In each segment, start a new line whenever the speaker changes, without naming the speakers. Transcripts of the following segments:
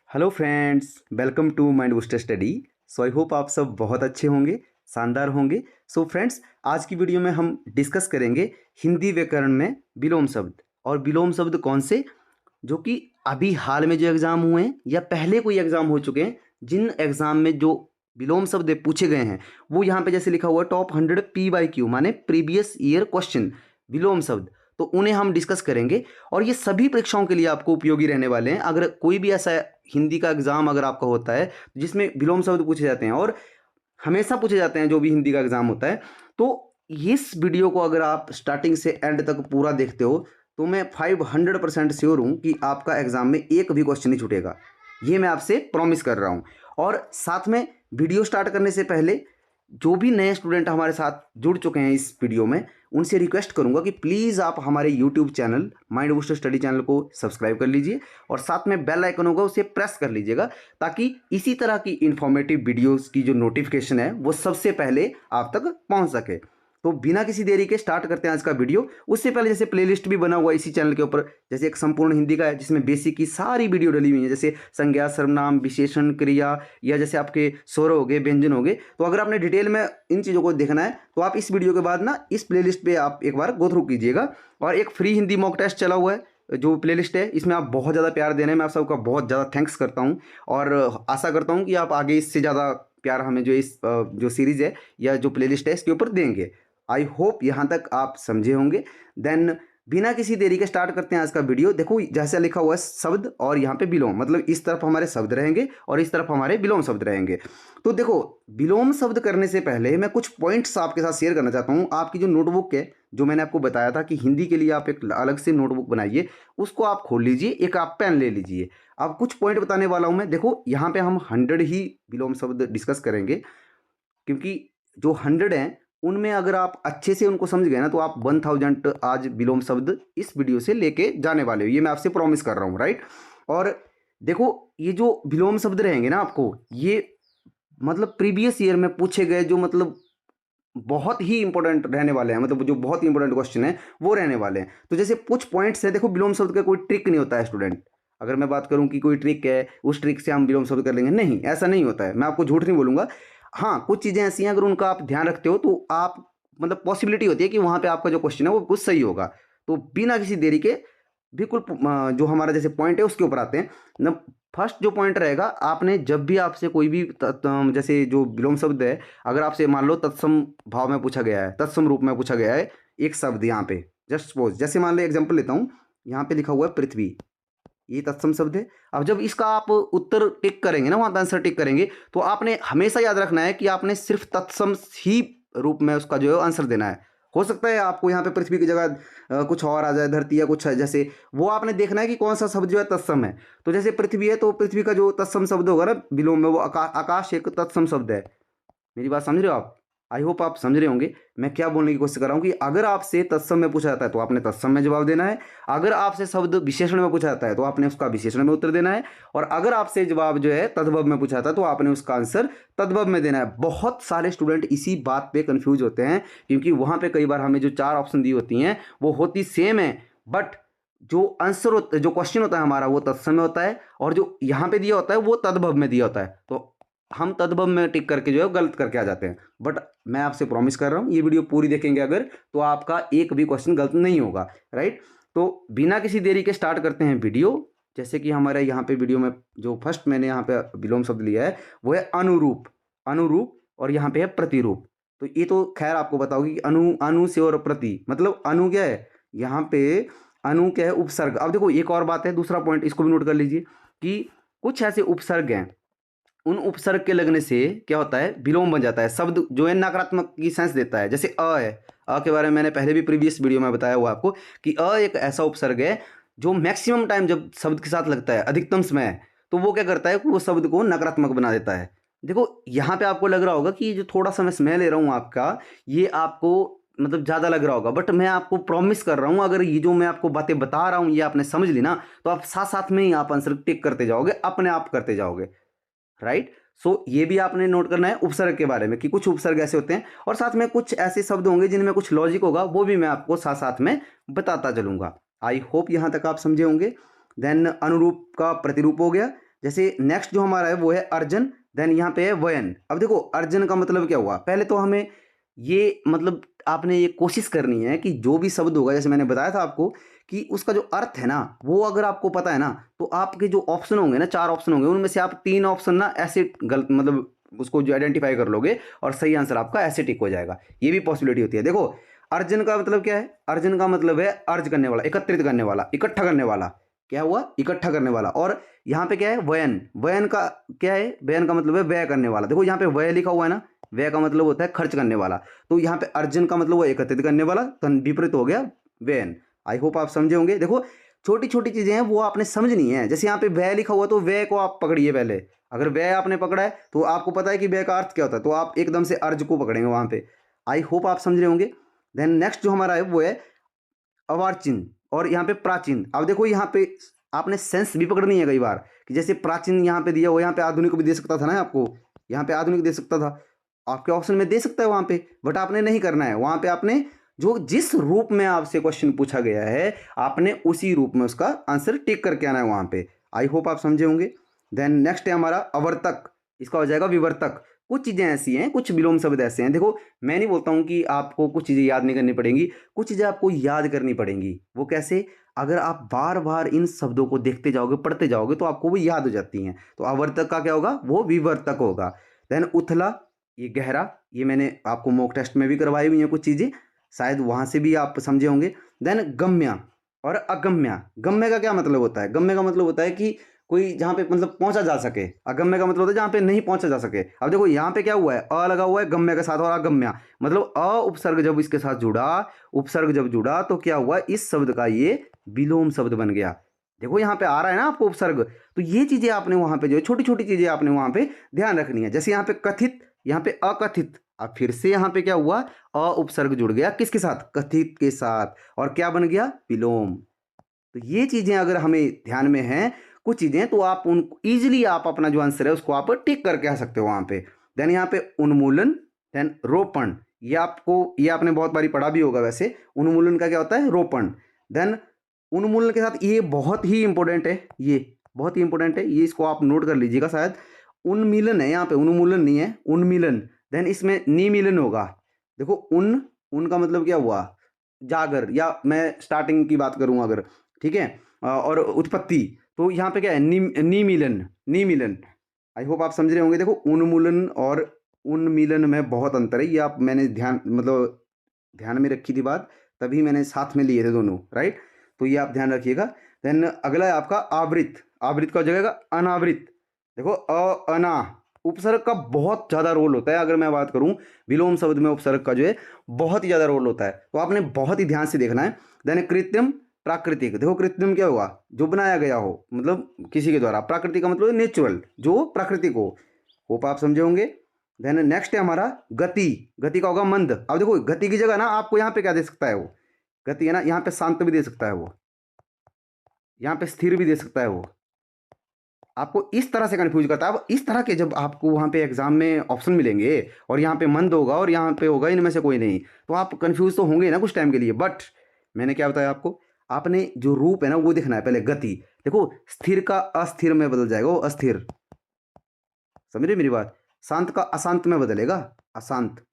Hello friends, welcome to mind booster study. So I hope आप सब बहुत अच्छे होंगे, शानदार होंगे। सो फ्रेंड्स, आज की वीडियो में हम डिस्कस करेंगे हिंदी व्याकरण में विलोम शब्द। और विलोम शब्द कौन से, जो कि अभी हाल में जो एग्ज़ाम हुए हैं या पहले कोई एग्ज़ाम हो चुके हैं, जिन एग्ज़ाम में जो विलोम शब्द पूछे गए हैं वो यहाँ पे जैसे लिखा हुआ है टॉप 100 PYQ माने प्रीवियस ईयर क्वेश्चन विलोम शब्द, तो उन्हें हम डिस्कस करेंगे। और ये सभी परीक्षाओं के लिए आपको उपयोगी रहने वाले हैं। अगर कोई भी ऐसा हिंदी का एग्ज़ाम अगर आपका होता है जिसमें विलोम शब्द पूछे जाते हैं और हमेशा पूछे जाते हैं जो भी हिंदी का एग्ज़ाम होता है, तो इस वीडियो को अगर आप स्टार्टिंग से एंड तक पूरा देखते हो तो मैं 500% श्योर हूँ कि आपका एग्ज़ाम में एक भी क्वेश्चन नहीं छूटेगा। ये मैं आपसे प्रॉमिस कर रहा हूँ। और साथ में वीडियो स्टार्ट करने से पहले जो भी नए स्टूडेंट हमारे साथ जुड़ चुके हैं इस वीडियो में, उनसे रिक्वेस्ट करूंगा कि प्लीज़ आप हमारे YouTube channel mind booster study channel को सब्सक्राइब कर लीजिए और साथ में बेल आइकन होगा उसे प्रेस कर लीजिएगा, ताकि इसी तरह की इंफॉर्मेटिव वीडियोस की जो नोटिफिकेशन है वो सबसे पहले आप तक पहुंच सके। तो बिना किसी देरी के स्टार्ट करते हैं आज का वीडियो। उससे पहले जैसे प्लेलिस्ट भी बना हुआ है इसी चैनल के ऊपर, जैसे एक संपूर्ण हिंदी का है जिसमें बेसिक की सारी वीडियो डली हुई है, जैसे संज्ञा, सर्वनाम, विशेषण, क्रिया, या जैसे आपके स्वर हो गए, व्यंजन हो गए। तो अगर आपने डिटेल में इन चीज़ों को देखना है तो आप इस वीडियो के बाद ना इस प्लेलिस्ट पे आप एक बार गो थ्रू कीजिएगा। और एक फ्री हिंदी मॉक टेस्ट चला हुआ है जो प्लेलिस्ट है, इसमें आप बहुत ज़्यादा प्यार दे रहे हैं, मैं आप सबका बहुत ज़्यादा थैंक्स करता हूँ। और आशा करता हूँ कि आप आगे इससे ज़्यादा प्यार हमें जो इस जो सीरीज़ है या जो प्लेलिस्ट है इसके ऊपर देंगे। आई होप यहाँ तक आप समझे होंगे। देन बिना किसी देरी के स्टार्ट करते हैं आज का वीडियो। देखो जैसे लिखा हुआ है शब्द और यहाँ पे विलोम, मतलब इस तरफ हमारे शब्द रहेंगे और इस तरफ हमारे विलोम शब्द रहेंगे। तो देखो, विलोम शब्द करने से पहले मैं कुछ पॉइंट्स आपके साथ शेयर करना चाहता हूँ। आपकी जो नोटबुक है, जो मैंने आपको बताया था कि हिंदी के लिए आप एक अलग से नोटबुक बनाइए, उसको आप खोल लीजिए, एक आप पेन ले लीजिए। अब कुछ पॉइंट बताने वाला हूँ मैं। देखो यहाँ पे हम 100 ही विलोम शब्द डिस्कस करेंगे, क्योंकि जो 100 हैं उनमें अगर आप अच्छे से उनको समझ गए ना तो आप 1000 आज विलोम शब्द इस वीडियो से लेके जाने वाले हो, ये मैं आपसे प्रॉमिस कर रहा हूँ, राइट। और देखो, ये जो विलोम शब्द रहेंगे ना आपको, ये मतलब प्रीवियस ईयर में पूछे गए जो मतलब बहुत ही इंपॉर्टेंट रहने वाले हैं, मतलब जो बहुत ही इंपॉर्टेंट क्वेश्चन है वो रहने वाले हैं। तो जैसे कुछ पॉइंट्स है, देखो विलोम शब्द का कोई ट्रिक नहीं होता है स्टूडेंट। अगर मैं बात करूं कि कोई ट्रिक है, उस ट्रिक से हम विलोम शब्द कर लेंगे, नहीं, ऐसा नहीं होता है। मैं आपको झूठ नहीं बोलूंगा। हाँ, कुछ चीज़ें ऐसी हैं अगर उनका आप ध्यान रखते हो तो आप मतलब पॉसिबिलिटी होती है कि वहाँ पे आपका जो क्वेश्चन है वो कुछ सही होगा। तो बिना किसी देरी के बिल्कुल जो हमारा जैसे पॉइंट है उसके ऊपर आते हैं न। फर्स्ट जो पॉइंट रहेगा, आपने जब भी आपसे कोई भी जैसे जो विलोम शब्द है, अगर आपसे मान लो तत्सम भाव में पूछा गया है, तत्सम रूप में पूछा गया है एक शब्द, यहाँ पे जस्ट सपोज, जैसे मान लो एग्जांपल लेता हूँ, यहाँ पे लिखा हुआ है पृथ्वी, ये तत्सम शब्द है। अब जब इसका आप उत्तर टिक करेंगे ना, वहाँ पे आंसर टिक करेंगे, तो आपने हमेशा याद रखना है कि आपने सिर्फ तत्सम ही रूप में उसका जो है आंसर देना है। हो सकता है आपको यहाँ पे पृथ्वी की जगह कुछ और आ जाए, धरती या कुछ है, जैसे वो आपने देखना है कि कौन सा शब्द जो है तत्सम है। तो जैसे पृथ्वी है तो पृथ्वी का जो तत्सम शब्द होगा ना विलोम में, वो आकाश एक तत्सम शब्द है। मेरी बात समझ रहे हो आप? आई होप आप समझ रहे होंगे मैं क्या बोलने की कोशिश कर रहा हूँ, कि अगर आपसे तत्सम में पूछा जाता है तो आपने तत्सम में जवाब देना है। अगर आपसे शब्द विशेषण में पूछा जाता है तो आपने उसका विशेषण में उत्तर देना है। और अगर आपसे जवाब जो है तद्भव में पूछा जाता है तो आपने उसका आंसर तद्भव में देना है। बहुत सारे स्टूडेंट इसी बात पे कंफ्यूज होते हैं, क्योंकि वहाँ पे कई बार हमें जो 4 ऑप्शन दी होती हैं वो होती सेम है, बट जो आंसर होता है, जो क्वेश्चन होता है हमारा, वो तत्सम में होता है, और जो यहाँ पे दिया होता है वो तद्भव में दिया होता है। तो हम तद्भव में टिक करके जो है गलत करके आ जाते हैं। बट मैं आपसे प्रॉमिस कर रहा हूँ, ये वीडियो पूरी देखेंगे अगर, तो आपका एक भी क्वेश्चन गलत नहीं होगा, राइट। तो बिना किसी देरी के स्टार्ट करते हैं वीडियो। जैसे कि हमारे यहाँ पे वीडियो में जो फर्स्ट मैंने यहाँ पे विलोम शब्द लिया है वो है अनुरूप। अनुरूप और यहाँ पे है प्रतिरूप। तो ये तो खैर आपको बताओगे कि अनु से और प्रति, मतलब अनु क्या है, यहाँ पे अनु क्या है, उपसर्ग। अब देखो एक और बात है, दूसरा पॉइंट इसको भी नोट कर लीजिए कि कुछ ऐसे उपसर्ग हैं, उन उपसर्ग के लगने से क्या होता है, विलोम बन जाता है। शब्द जो है नकारात्मक की सेंस देता है। जैसे अ है, अ के बारे में मैंने पहले भी प्रीवियस वीडियो में बताया हुआ आपको कि अ एक ऐसा उपसर्ग है जो मैक्सिमम टाइम जब शब्द के साथ लगता है, अधिकतम समय, तो वो क्या करता है कि वो शब्द को नकारात्मक बना देता है। देखो यहाँ पे आपको लग रहा होगा कि जो थोड़ा सा मैं समय ले रहा हूँ आपका, ये आपको मतलब ज़्यादा लग रहा होगा, बट मैं आपको प्रॉमिस कर रहा हूँ, अगर ये जो मैं आपको बातें बता रहा हूँ ये आपने समझ ली ना, तो आप साथ साथ में ही आप आंसर टिक करते जाओगे, अपने आप करते जाओगे, राइट। सो ये भी आपने नोट करना है उपसर्ग के बारे में कि कुछ उपसर्ग ऐसे होते हैं, और साथ में कुछ ऐसे शब्द होंगे जिनमें कुछ लॉजिक होगा, वो भी मैं आपको साथ साथ में बताता चलूंगा। आई होप यहाँ तक आप समझे होंगे। देन अनुरूप का प्रतिरूप हो गया। जैसे नेक्स्ट जो हमारा है वो है अर्जन, देन यहाँ पे है वयन। अब देखो अर्जन का मतलब क्या हुआ, पहले तो हमें ये मतलब आपने ये कोशिश करनी है कि जो भी शब्द होगा, जैसे मैंने बताया था आपको कि उसका जो अर्थ है ना वो अगर आपको पता है ना, तो आपके जो ऑप्शन होंगे ना, 4 ऑप्शन होंगे, उनमें से आप 3 ऑप्शन ना ऐसे गलत मतलब उसको जो आइडेंटिफाई कर लोगे और सही आंसर आपका ऐसे टिक हो जाएगा। ये भी पॉसिबिलिटी होती है। देखो अर्जन का मतलब क्या है, अर्जन का मतलब है अर्ज करने वाला, एकत्रित करने वाला, इकट्ठा करने वाला। क्या हुआ, इकट्ठा करने वाला। और यहाँ पे क्या है, वयन, वयन का क्या है, वयन का मतलब है व्यय करने वाला। देखो यहाँ पे व्यय लिखा हुआ है ना, व्यय का मतलब होता है खर्च करने वाला, तो यहाँ पे अर्जन का मतलब वो एकत्रित करने वाला, तो विपरीत हो गया व्ययन। आई होप आप समझे होंगे। देखो छोटी छोटी चीजें हैं वो आपने समझनी है। जैसे यहाँ पे व्यय लिखा हुआ तो व्यय को आप पकड़िए पहले। अगर व्यय आपने पकड़ा है तो आपको पता है कि व्यय का अर्थ क्या होता है, तो आप एकदम से अर्ज को पकड़ेंगे वहां पे। आई होप आप समझ रहे होंगे। देन नेक्स्ट जो हमारा है वो है अर्वाचीन और यहाँ पे प्राचीन। अब देखो यहाँ पे आपने सेंस भी पकड़नी है कई बार कि जैसे प्राचीन यहाँ पे दिया हो, यहाँ पे आधुनिक भी दे सकता था ना आपको, यहाँ पे आधुनिक दे सकता था, आपके ऑप्शन में दे सकता है वहां पे, बट आपने नहीं करना है। वहां पे आपने जो जिस रूप में आपसे क्वेश्चन पूछा गया है आपने उसी रूप में उसका आंसर टिक करके आना है वहां पे। आई होप आप समझे होंगे। देन नेक्स्ट है हमारा अवर्तक, इसका हो जाएगा विवर्तक। कुछ चीजें ऐसी हैं, कुछ विलोम शब्द ऐसे हैं। देखो मैं नहीं बोलता हूं कि आपको कुछ चीजें याद नहीं करनी पड़ेंगी, कुछ चीजें आपको याद करनी पड़ेंगी। वो कैसे, अगर आप बार बार इन शब्दों को देखते जाओगे, पढ़ते जाओगे, तो आपको वो याद हो जाती हैं। तो अवर्तक का क्या होगा, वो विवर्तक होगा। देन उथला, ये गहरा, ये मैंने आपको मॉक टेस्ट में भी करवाई हुई हैं कुछ चीजें, शायद वहां से भी आप समझे होंगे। देन गम्य और अगम्य। गम्य का क्या मतलब होता है, गम्य का मतलब होता है कि कोई जहां पे मतलब पहुंचा जा सके। अगम्य का मतलब होता है जहां पे नहीं पहुंचा जा सके। अब देखो यहाँ पे क्या हुआ है, अ लगा हुआ है गम्य के साथ और अगम्य, मतलब अ उपसर्ग जब इसके साथ जुड़ा, उपसर्ग जब जुड़ा तो क्या हुआ, इस शब्द का ये विलोम शब्द बन गया। देखो यहाँ पे आ रहा है ना आपको उपसर्ग, तो ये चीजें आपने वहां पे जो है छोटी छोटी चीजें आपने वहां पे ध्यान रखनी है। जैसे यहाँ पे कथित, यहाँ पे अकथित। अब फिर से यहाँ पे क्या हुआ, अ उपसर्ग जुड़ गया किसके साथ, कथित के साथ, और क्या बन गया, विलोम। तो ये चीजें अगर हमें ध्यान में हैं कुछ चीजें, तो आप उन इजीली आप अपना जो आंसर है उसको आप टिक करके आ सकते हो वहां पे। देन यहाँ पे उन्मूलन, देन रोपण। ये आपको, ये आपने बहुत बारी पढ़ा भी होगा वैसे। उन्मूलन का क्या होता है, रोपण। देन उन्मूलन के साथ ये बहुत ही इंपॉर्टेंट है, ये बहुत ही इंपॉर्टेंट है, ये इसको आप नोट कर लीजिएगा। शायद उन्मीलन है यहाँ पे, उन्मूलन नहीं है, उन्मीलन। देन इसमें निमीलन होगा। देखो उन का मतलब क्या हुआ, जागर, या मैं स्टार्टिंग की बात करूं अगर, ठीक है, और उत्पत्ति, तो यहाँ पे क्या है, निमीलन, निमीलन। आई होप आप समझ रहे होंगे। देखो उन्मूलन और उन्मीलन में बहुत अंतर है, ये आप मैंने ध्यान मतलब ध्यान में रखी थी बात, तभी मैंने साथ में लिए थे दोनों, राइट। तो ये आप ध्यान रखिएगा। देन अगला है आपका आवृत। आवृत का हो जाएगा अनावृत। देखो अना, उपसर्ग का बहुत ज़्यादा रोल होता है। अगर मैं बात करूं विलोम शब्द में उपसर्ग का जो है बहुत ही ज़्यादा रोल होता है, तो आपने बहुत ही ध्यान से देखना है। देन कृत्रिम, प्राकृतिक। देखो कृत्रिम क्या हुआ, जो बनाया गया हो, मतलब किसी के द्वारा। प्राकृतिक का मतलब नेचुरल, जो प्राकृतिक हो। होप आप समझे होंगे। देन नेक्स्ट है हमारा गति। गति का होगा मंद। अब देखो गति की जगह ना आपको यहाँ पे क्या दे सकता है, वो गति है ना, यहाँ पे शांत भी दे सकता है वो, यहाँ पे स्थिर भी दे सकता है वो। आपको इस तरह से कंफ्यूज करता है। अब इस तरह के जब आपको वहाँ पे एग्जाम में ऑप्शन मिलेंगे और यहाँ पे मंद होगा और यहाँ पे होगा इनमें से कोई नहीं, तो आप कंफ्यूज तो होंगे ना कुछ टाइम के लिए। बट मैंने क्या बताया आपको, आपने जो रूप है ना वो देखना है पहले। गति देखो, स्थिर का अस्थिर में बदल जाएगा, वो अस्थिर, समझ रहे मेरी बात। शांत का अशांत में बदलेगा, अशांत,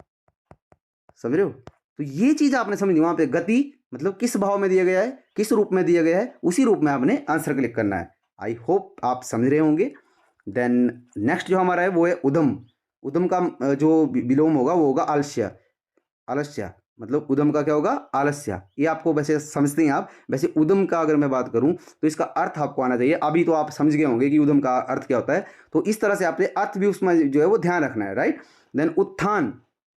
समझ रहे हो। तो ये चीज आपने समझी। वहां पे गति मतलब किस भाव में दिया गया है, किस रूप में दिया गया है, उसी रूप में आपने आंसर क्लिक करना है। आई होप आप समझ रहे होंगे। देन नेक्स्ट जो हमारा है वो है उद्यम। उद्यम का जो विलोम होगा वो होगा आलस्य। आलस्य मतलब उद्यम का क्या होगा, आलस्य। ये आपको वैसे समझते हैं आप। वैसे उद्यम का अगर मैं बात करूं तो इसका अर्थ आपको आना चाहिए। अभी तो आप समझ गए होंगे कि उद्यम का अर्थ क्या होता है, तो इस तरह से आपने अर्थ भी उसमें जो है वो ध्यान रखना है, राइट। देन उत्थान,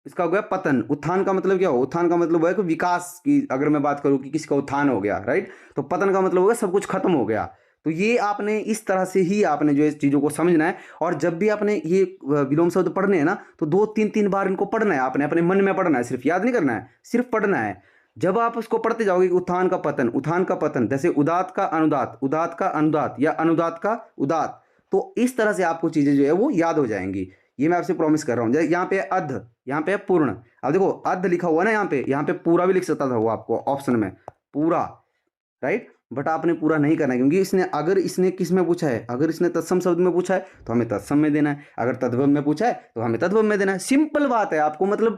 इसका हो गया पतन। उत्थान का मतलब क्या हो, उत्थान का मतलब है कि विकास की, अगर मैं बात करूं कि किसका उत्थान हो गया, राइट। तो पतन का मतलब होगा सब कुछ खत्म हो गया। तो ये आपने इस तरह से ही आपने जो है चीज़ों को समझना है। और जब भी आपने ये विलोम शब्द पढ़ने हैं ना, तो 2-3 बार इनको पढ़ना है आपने, अपने मन में पढ़ना है, सिर्फ याद नहीं करना है, सिर्फ पढ़ना है। जब आप उसको पढ़ते जाओगे कि उत्थान का पतन, उत्थान का पतन, जैसे उदात का अनुदात, उदात का अनुदात, या अनुदात का उदात, तो इस तरह से आपको चीज़ें जो है वो याद हो जाएंगी। ये मैं आपसे प्रॉमिस कर रहा हूँ। यहाँ पे अध, यहाँ पे पूर्ण। अब देखो अध लिखा हुआ ना यहाँ पे पूरा भी लिख सकता था वो आपको ऑप्शन में, पूरा, राइट। बट आपने पूरा नहीं करना है, क्योंकि अगर इसने किस में पूछा है, अगर इसने तत्सम शब्द में पूछा है तो हमें तत्सम में देना है, अगर तद्भव में पूछा है तो हमें तद्भव में देना है। सिंपल बात है। आपको मतलब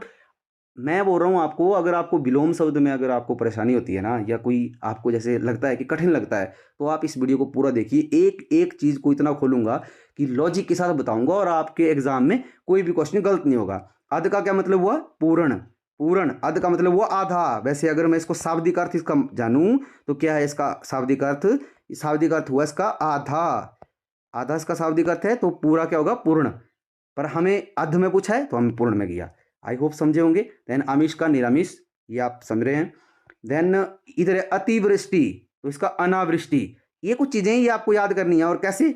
मैं बोल रहा हूँ आपको, अगर आपको विलोम शब्द में अगर आपको परेशानी होती है ना, या कोई आपको जैसे लगता है कि कठिन लगता है, तो आप इस वीडियो को पूरा देखिए। एक एक चीज़ को इतना खोलूंगा कि लॉजिक के साथ बताऊंगा, और आपके एग्जाम में कोई भी क्वेश्चन गलत नहीं होगा। अध का क्या मतलब हुआ? पूर्ण। पूर्ण। अध का मतलब हुआ आधा। वैसे अगर मैं इसको शाब्दिक अर्थ इसका जानूं तो क्या है इसका शाब्दिक अर्थ? शाब्दिक अर्थ हुआ इसका आधा। आधा इसका शाब्दिक अर्थ है, तो पूरा क्या होगा? पूर्ण। पर हमें अध में पूछा है तो हम पूर्ण में गया। आई होप समझे होंगे। देन आमिष का निरामिष, ये आप समझ रहे हैं। देन इधर है अतिवृष्टि, तो इसका अनावृष्टि। ये कुछ चीजें ये आपको याद करनी है। और कैसे?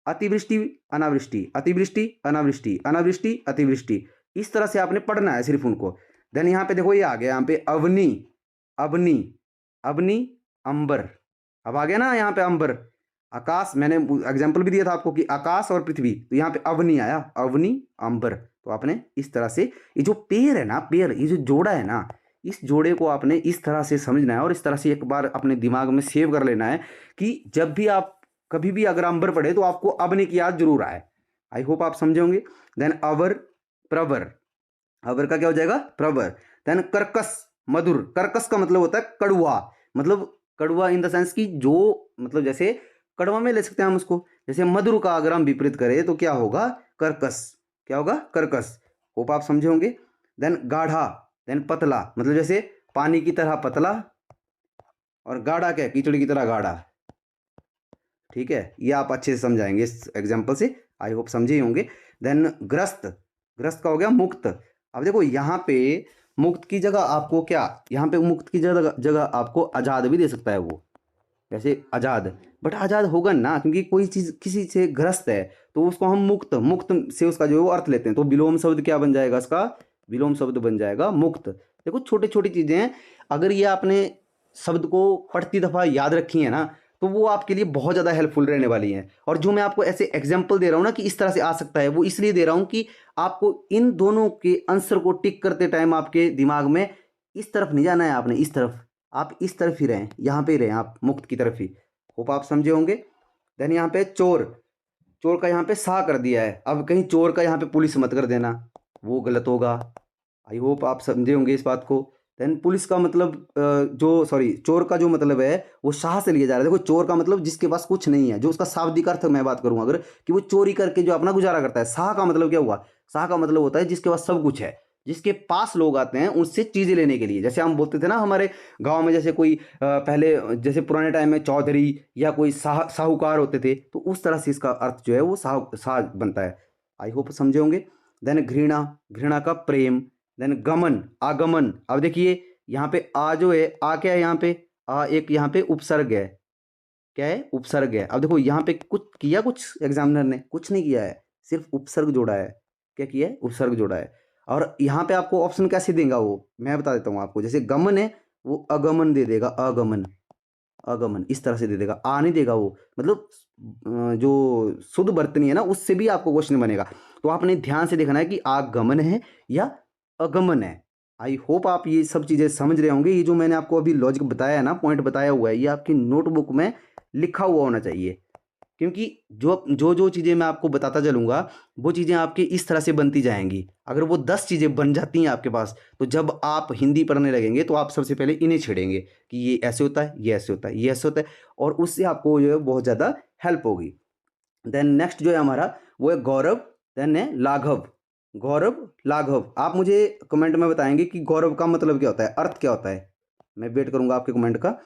अतिवृष्टि अनावृष्टि, अतिवृष्टि अनावृष्टि, अनावृष्टि अतिवृष्टि, इस तरह से आपने पढ़ना है सिर्फ उनको। देन यहाँ पे देखो ये आ गया, यहाँ पे अवनी, अवनी, अवनी, अंबर। अब आ गया ना यहाँ पे अंबर। आकाश, मैंने एग्जाम्पल भी दिया था आपको कि आकाश और पृथ्वी, तो यहाँ पे अवनी आया, अवनी, अंबर। तो आपने इस तरह से ये जो पेड़ है ना, पेड़, ये जो जोड़ा है ना, इस जोड़े को आपने इस तरह से समझना है, और इस तरह से एक बार अपने दिमाग में सेव कर लेना है कि जब भी आप कभी भी अगर अंबर पढ़े तो आपको अवनी की याद जरूर आए। आई होप आप समझे होंगे। देन अवर, प्रवर। अवर का क्या हो जाएगा? प्रवर। देन कर्कश, मधुर। कर्कश का मतलब होता है कड़वा। मतलब कड़वा इन द सेंस की जो, मतलब जैसे कड़वा में ले सकते हैं हम उसको। जैसे मधुर का अगर हम विपरीत करें तो क्या होगा? कर्कश। क्या होगा? कर्कश। होप आप समझे होंगे। देन गाढ़ा, देन पतला, मतलब जैसे पानी की तरह पतला, और गाढ़ा क्या? कीचड़ की तरह गाढ़ा। ठीक है, ये आप अच्छे से समझाएंगे इस एग्जाम्पल से। आई होप समझे ही होंगे। देन ग्रस्त, ग्रस्त का हो गया मुक्त। अब देखो यहाँ पे मुक्त की जगह आपको क्या, यहाँ पे मुक्त की जगह जगह आपको आजाद भी दे सकता है वो, जैसे आजाद। बट आजाद होगा ना, क्योंकि कोई चीज किसी से ग्रस्त है तो उसको हम मुक्त, मुक्त से उसका जो है वो अर्थ लेते हैं। तो विलोम शब्द क्या बन जाएगा इसका? विलोम शब्द बन जाएगा मुक्त। देखो छोटी छोटी चीजें हैं, अगर ये आपने शब्द को पढ़ती दफा याद रखी है ना, तो वो आपके लिए बहुत ज़्यादा हेल्पफुल रहने वाली हैं। और जो मैं आपको ऐसे एग्जाम्पल दे रहा हूँ ना कि इस तरह से आ सकता है, वो इसलिए दे रहा हूँ कि आपको इन दोनों के आंसर को टिक करते टाइम आपके दिमाग में इस तरफ नहीं जाना है, आपने इस तरफ, आप इस तरफ ही रहें, यहाँ पे ही रहें, आप मुक्त की तरफ ही। होप आप समझे होंगे। देन यहाँ पे चोर, चोर का यहाँ पे सा कर दिया है। अब कहीं चोर का यहाँ पे पुलिस मत कर देना, वो गलत होगा। आई होप आप समझे होंगे इस बात को। देन पुलिस का मतलब जो, सॉरी, चोर का जो मतलब है वो शाह से लिया जा रहा है। देखो चोर का मतलब जिसके पास कुछ नहीं है, जो उसका शाब्दिक अर्थ मैं बात करूं अगर, कि वो चोरी करके जो अपना गुजारा करता है। शाह का मतलब क्या हुआ? शाह का मतलब होता है जिसके पास सब कुछ है, जिसके पास लोग आते हैं उससे चीजें लेने के लिए। जैसे हम बोलते थे ना हमारे गांव में, जैसे कोई पहले, जैसे पुराने टाइम में चौधरी या कोई साहूकार होते थे, तो उस तरह से इसका अर्थ जो है वो शाह बनता है। आई होप समझे होंगे। देन घृणा, घृणा का प्रेम। देन गमन, आगमन। अब देखिए यहाँ पे आ जो है, आ क्या है यहाँ पे? आ एक यहाँ पे उपसर्ग है। क्या है? उपसर्ग है। अब देखो यहाँ पे कुछ किया, कुछ एग्जामिनर ने कुछ नहीं किया है, सिर्फ उपसर्ग जोड़ा है। क्या किया है? उपसर्ग जोड़ा है। और यहाँ पे आपको ऑप्शन कैसे देगा वो मैं बता देता हूँ आपको। जैसे गमन है, वो अगमन दे देगा, अगमन, अगमन इस तरह से दे देगा, आ नहीं देगा वो। मतलब जो शुद्ध वर्तनी है ना, उससे भी आपको क्वेश्चन बनेगा। तो आपने ध्यान से देखना है कि आगमन है या अगमन है। आई होप आप ये सब चीज़ें समझ रहे होंगे। ये जो मैंने आपको अभी लॉजिक बताया है ना, पॉइंट बताया हुआ है, ये आपकी नोटबुक में लिखा हुआ होना चाहिए। क्योंकि जो जो जो चीज़ें मैं आपको बताता चलूँगा, वो चीज़ें आपकी इस तरह से बनती जाएंगी। अगर वो 10 चीज़ें बन जाती हैं आपके पास, तो जब आप हिंदी पढ़ने लगेंगे तो आप सबसे पहले इन्हें छेड़ेंगे कि ये ऐसे होता है, ये ऐसे होता है, ये ऐसे होता है, और उससे आपको जो है बहुत ज़्यादा हेल्प होगी। देन नेक्स्ट जो है हमारा वो है गौरव। देन है लाघव। गौरव, लाघव। आप मुझे कमेंट में बताएंगे कि गौरव का मतलब क्या होता है, अर्थ क्या होता है। मैं वेट करूंगा आपके कमेंट का।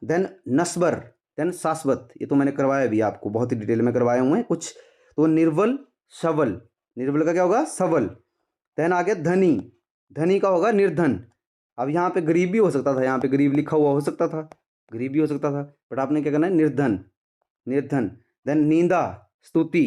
देन नस्बर, देन शाश्वत। ये तो मैंने करवाया भी आपको, बहुत ही डिटेल में करवाए हुए हैं कुछ। तो निर्बल, सबल। निर्बल का क्या होगा? सबल। देन आ गया धनी। धनी का होगा निर्धन। अब यहाँ पे गरीब भी हो सकता था, यहाँ पे गरीब लिखा हुआ हो सकता था, गरीब भी हो सकता था, बट आपने क्या करना है? निर्धन, निर्धन। देन निंदा, स्तुति।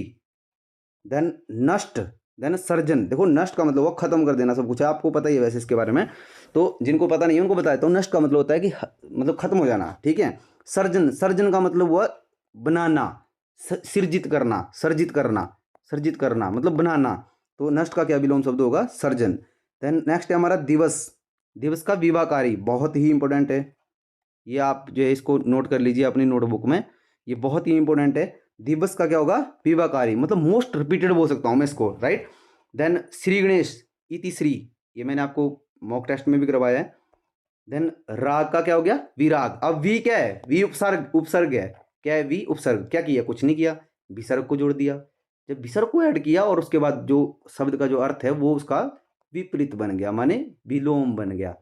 देन नष्ट, देन सर्जन। देखो नष्ट का मतलब वो खत्म कर देना सब कुछ है, आपको पता ही है वैसे इसके बारे में, तो जिनको पता नहीं है उनको बताया। तो नष्ट का मतलब होता है कि मतलब खत्म हो जाना, ठीक है। सर्जन, सर्जन का मतलब हुआ बनाना, सृजित करना, सर्जित करना, सर्जित करना मतलब बनाना। तो नष्ट का क्या विलोम शब्द होगा? सर्जन। देन नेक्स्ट है हमारा दिवस। दिवस का विवाहकारी, बहुत ही इंपॉर्टेंट है। ये आप जो है इसको नोट कर लीजिए अपनी नोटबुक में, ये बहुत ही इंपॉर्टेंट है। दिवस का क्या होगा, विवाकारी, मतलब मोस्ट रिपीटेड बोल सकता हूँ मैं इसको, राइट। देन श्री गणेश, इति श्री, ये मैंने आपको मॉक टेस्ट में भी करवाया है। देन राग का क्या हो गया, विराग। अब वी क्या है, वी उपसर्ग, उपसर्ग है, क्या है वी उपसर्ग, क्या किया, कुछ नहीं किया, विसर्ग को जोड़ दिया। जब विसर्ग को ऐड किया और उसके बाद जो शब्द का जो अर्थ है वो उसका विपरीत बन गया, माने विलोम बन गया।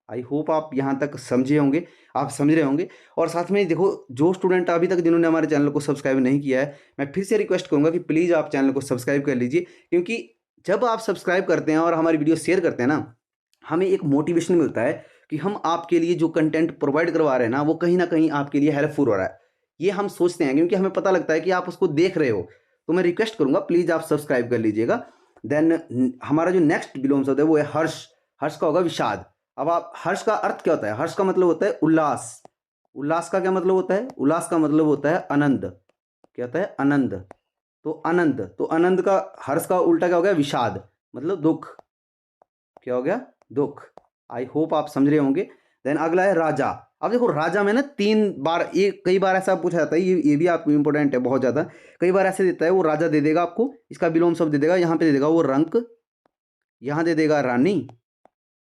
आई होप आप यहाँ तक समझे होंगे, आप समझ रहे होंगे। और साथ में देखो, जो स्टूडेंट अभी तक जिन्होंने हमारे चैनल को सब्सक्राइब नहीं किया है, मैं फिर से रिक्वेस्ट करूँगा कि प्लीज़ आप चैनल को सब्सक्राइब कर लीजिए, क्योंकि जब आप सब्सक्राइब करते हैं और हमारी वीडियो शेयर करते हैं ना, हमें एक मोटिवेशन मिलता है कि हम आपके लिए जो कंटेंट प्रोवाइड करवा रहे हैं ना, वो कहीं ना कहीं आपके लिए हेल्पफुल हो रहा है। ये हम सोचते हैं क्योंकि हमें पता लगता है कि आप उसको देख रहे हो। तो मैं रिक्वेस्ट करूंगा प्लीज़ आप सब्सक्राइब कर लीजिएगा। देन हमारा जो नेक्स्ट विलोम शब्द है वो है हर्ष। हर्ष का होगा विषाद। अब आप, हर्ष का अर्थ क्या होता है, हर्ष का मतलब होता है उल्लास। उल्लास का क्या मतलब होता है, उल्लास का मतलब होता है आनंद। क्या होता है, आनंद। तो आनंद, तो आनंद का, हर्ष का उल्टा क्या हो गया, विषाद, मतलब दुख। क्या हो गया, दुख। आई होप आप समझ रहे होंगे। देन अगला है राजा। अब देखो राजा में ना 3 बार, ये कई बार ऐसा पूछा जाता है, ये भी आपको इंपॉर्टेंट है बहुत ज़्यादा। कई बार ऐसे देता है वो, राजा दे देगा आपको, इसका विलोम शब्द दे देगा, यहाँ पे दे देगा वो रंक, यहाँ दे देगा रानी,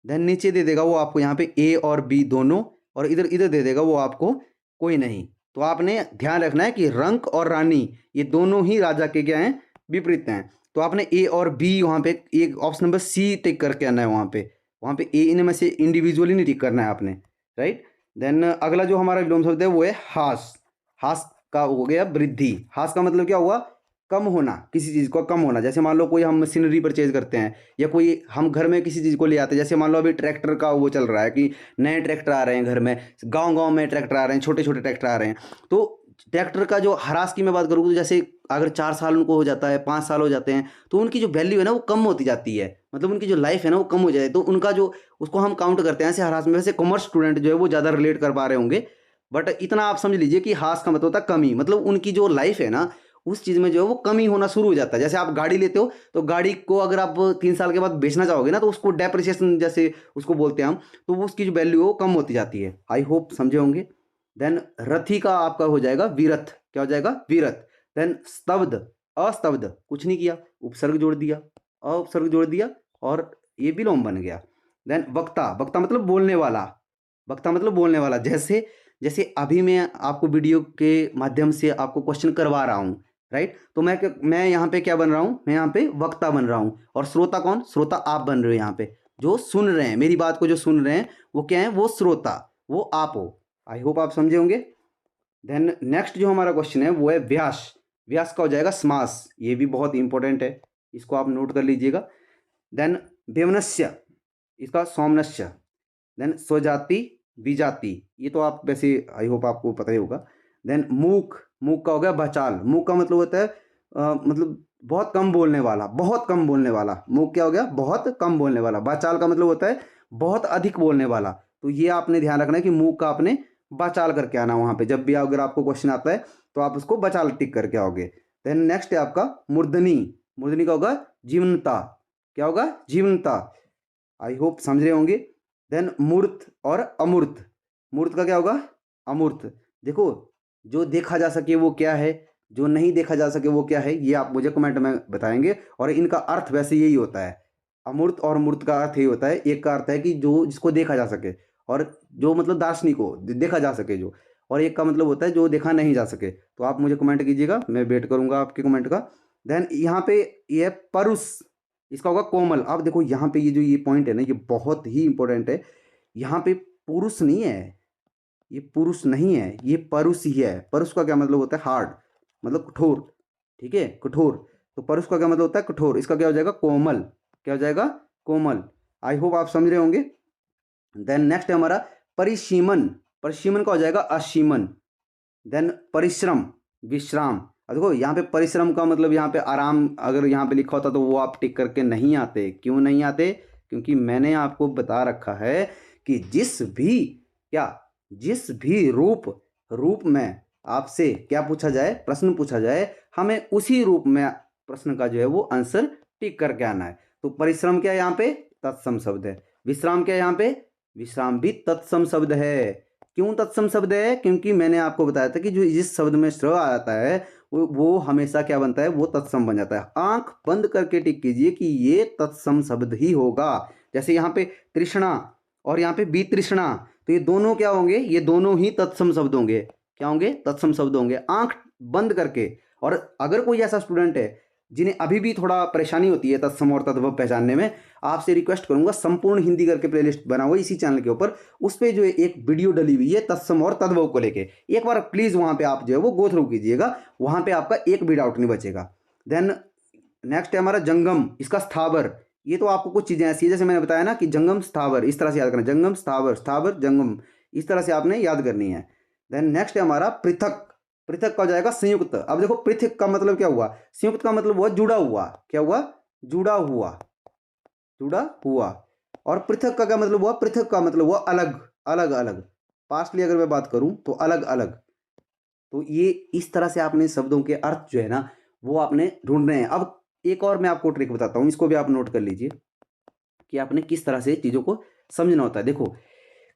देन नीचे दे देगा वो आपको यहाँ पे ए और बी दोनों, और इधर इधर दे देगा वो आपको कोई नहीं। तो आपने ध्यान रखना है कि रंक और रानी ये दोनों ही राजा के क्या हैं, विपरीत हैं। तो आपने ए और बी वहाँ पे, एक ऑप्शन नंबर सी टिक करके आना है वहाँ पे ए इनमें से इंडिविजुअली नहीं टिक करना है आपने, राइट। देन अगला जो हमारा विलोम शब्द है वो है हास। हास का हो गया वृद्धि। हास का मतलब क्या हुआ, कम होना, किसी चीज़ को कम होना। जैसे मान लो कोई हम मशीनरी परचेज करते हैं, या कोई हम घर में किसी चीज़ को ले आते हैं, जैसे मान लो अभी ट्रैक्टर का वो चल रहा है कि नए ट्रैक्टर आ रहे हैं घर में, गांव-गांव में ट्रैक्टर आ रहे हैं, छोटे-छोटे ट्रैक्टर आ रहे हैं। तो ट्रैक्टर का जो ह्रास की मैं बात करूँ तो जैसे अगर 4 साल उनको हो जाता है, 5 साल हो जाते हैं, तो उनकी जो वैल्यू है ना वो कम होती जाती है। मतलब उनकी जो लाइफ है ना वो कम हो जाए, तो उनका जो, उसको हम काउंट करते हैं ऐसे ह्रास में। वैसे कॉमर्स स्टूडेंट जो है वो ज़्यादा रिलेट कर पा रहे होंगे, बट इतना आप समझ लीजिए कि ह्रास का मतलब होता है कमी। मतलब उनकी जो लाइफ है ना उस चीज़ में जो है वो कमी होना शुरू हो जाता है। जैसे आप गाड़ी लेते हो, तो गाड़ी को अगर आप 3 साल के बाद बेचना चाहोगे ना, तो उसको डेप्रिसिएशन जैसे उसको बोलते हैं हम, तो वो उसकी जो वैल्यू है वो कम होती जाती है। आई होप समझे होंगे। देन रथी का आपका हो जाएगा विरथ। क्या हो जाएगा, विरथ। देन स्तब्ध, अस्तब्ध, कुछ नहीं किया, उपसर्ग जोड़ दिया, उपसर्ग जोड़ दिया, और ये विलोम बन गया। देन वक्ता। वक्ता मतलब बोलने वाला। वक्ता मतलब बोलने वाला। जैसे जैसे अभी मैं आपको वीडियो के माध्यम से आपको क्वेश्चन करवा रहा हूँ, राइट। तो मैं यहाँ पे क्या बन रहा हूँ, मैं यहाँ पे वक्ता बन रहा हूँ। और श्रोता कौन, श्रोता आप बन रहे हो यहाँ पे, जो सुन रहे हैं मेरी बात को, जो सुन रहे हैं वो क्या है, वो श्रोता, वो आप हो। आई होप आप समझे होंगे। देन नेक्स्ट जो हमारा क्वेश्चन है वो है व्यास। व्यास का हो जाएगा समास। ये भी बहुत इंपॉर्टेंट है, इसको आप नोट कर लीजिएगा। देन वेमनस्य, इसका सौमनस्य। देन स्वजाति, विजाति, ये तो आप वैसे आई होप आपको पता ही होगा। देन मूक। मूक का हो गया बचाल। मूक का मतलब होता है मतलब बहुत कम बोलने वाला, बहुत कम बोलने वाला। मूक क्या हो गया, बहुत कम बोलने वाला। बचाल का मतलब होता है बहुत अधिक बोलने वाला। तो ये आपने ध्यान रखना है कि मूक का आपने बचाल करके आना वहाँ पे। जब भी अगर आपको क्वेश्चन आता है तो आप उसको बचाल टिक करके आओगे। देन नेक्स्ट है आपका मूर्धनी। मूर्धनी का होगा जीवनता। क्या होगा, जीवनता। आई होप समझ रहे होंगे। देन मूर्त और अमूर्त। मूर्त का क्या होगा, अमूर्त। देखो, जो देखा जा सके वो क्या है, जो नहीं देखा जा सके वो क्या है, ये आप मुझे कमेंट में बताएंगे। और इनका अर्थ वैसे यही होता है, अमूर्त और मूर्त का अर्थ यही होता है। एक का अर्थ है कि जो जिसको देखा जा सके, और जो मतलब दार्शनिक हो, देखा जा सके जो। और एक का मतलब होता है जो देखा नहीं जा सके। तो आप मुझे कमेंट कीजिएगा, मैं वेट करूंगा आपके कमेंट का। देन यहाँ पे ये परुष, इसका होगा कोमल। अब देखो यहाँ पे ये जो ये पॉइंट है ना, ये बहुत ही इंपॉर्टेंट है। यहाँ पे पुरुष नहीं है, ये पुरुष नहीं है, ये परुष ही है। परुष का क्या मतलब होता है, हार्ड, मतलब कठोर। ठीक है, कठोर। तो परुष का क्या मतलब होता है, कठोर। इसका क्या हो जाएगा, कोमल। क्या हो जाएगा, कोमल। आई होप आप समझ रहे होंगे। देन नेक्स्ट है हमारा परिसीमन। परिसीमन का हो जाएगा असीमन। देन परिश्रम, विश्राम। अब देखो यहाँ पे परिश्रम का मतलब यहाँ पे आराम अगर यहाँ पे लिखा होता तो वो आप टिक करके नहीं आते। क्यों नहीं आते, क्योंकि मैंने आपको बता रखा है कि जिस भी रूप में आपसे क्या पूछा जाए, प्रश्न पूछा जाए, हमें उसी रूप में प्रश्न का जो है वो आंसर टिक करके आना है। तो परिश्रम क्या है यहाँ पे, तत्सम शब्द है। विश्राम क्या है यहाँ पे, विश्राम भी तत्सम शब्द है। क्यों तत्सम शब्द है? क्योंकि मैंने आपको बताया था कि जो जिस शब्द में श्र आ जाता है वो हमेशा क्या बनता है? वो तत्सम बन जाता है। आंख बंद करके टिक कीजिए कि ये तत्सम शब्द ही होगा। जैसे यहाँ पे तृष्णा और यहाँ पे वितृष्णा, तो ये दोनों क्या होंगे? ये दोनों ही तत्सम शब्द होंगे। क्या होंगे? तत्सम शब्द होंगे आंख बंद करके। और अगर कोई ऐसा स्टूडेंट है जिन्हें अभी भी थोड़ा परेशानी होती है तत्सम और तद्भव पहचानने में, आपसे रिक्वेस्ट करूंगा, संपूर्ण हिंदी करके प्लेलिस्ट बना हुआ इसी चैनल के ऊपर, उस पर जो है एक वीडियो डली हुई है तत्सम और तद्भव को लेके, एक बार प्लीज वहां पे आप जो है वो गो थ्रू कीजिएगा, वहां पे आपका एक भी डाउट नहीं बचेगा। देन नेक्स्ट है हमारा जंगम, इसका स्थावर। ये तो आपको कुछ चीजें ऐसी है जैसे मैंने बताया ना कि जंगम स्थावर, इस तरह से याद करना, जंगम स्थावर, स्थावर जंगम, इस तरह से आपने याद करनी है। देन नेक्स्ट है हमारा पृथक। पृथक का हो जाएगा संयुक्त। अब देखो पृथक का मतलब क्या हुआ? संयुक्त का मतलब हुआ जुड़ा हुआ। क्या हुआ? जुड़ा हुआ, जुड़ा हुआ। और पृथक का क्या मतलब हुआ? पृथक का मतलब हुआ अलग, अलग अलग। पास्टली अगर मैं बात करूं तो अलग अलग। तो ये इस तरह से आपने शब्दों के अर्थ जो है ना वो आपने ढूंढने हैं। अब एक और मैं आपको ट्रिक बताता हूं, इसको भी आप नोट कर लीजिए कि आपने किस तरह से चीजों को समझना होता है। देखो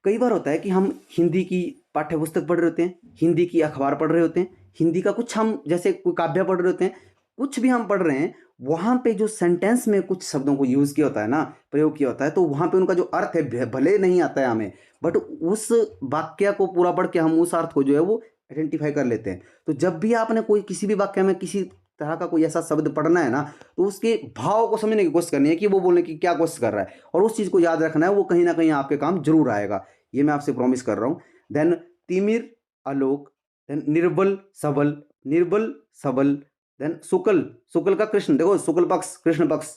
कई बार होता है कि हम हिंदी की पाठ्य पुस्तक पढ़ रहे होते हैं, हिंदी की अखबार पढ़ रहे होते हैं, हिंदी का कुछ हम जैसे कोई काव्य पढ़ रहे होते हैं, कुछ भी हम पढ़ रहे हैं, वहां पे जो सेंटेंस में कुछ शब्दों को यूज किया होता है ना, प्रयोग किया होता है, तो वहां पे उनका जो अर्थ है भले नहीं आता है हमें, बट उस वाक्य को पूरा पढ़ के हम उस अर्थ को जो है वो आइडेंटिफाई कर लेते हैं। तो जब भी आपने कोई किसी भी वाक्य में किसी तरह का कोई ऐसा शब्द पढ़ना है ना, तो उसके भाव को समझने की कोशिश करनी है कि वो बोलने की क्या कोशिश कर रहा है, और उस चीज को याद रखना है, वो कहीं ना कहीं आपके काम जरूर आएगा, ये मैं आपसे प्रॉमिस कर रहा हूं। देन तिमिर आलोक, देन निर्बल सबल, निर्बल सबल, देन शुक्ल, शुक्ल का कृष्ण, देखो शुक्ल पक्ष कृष्ण पक्ष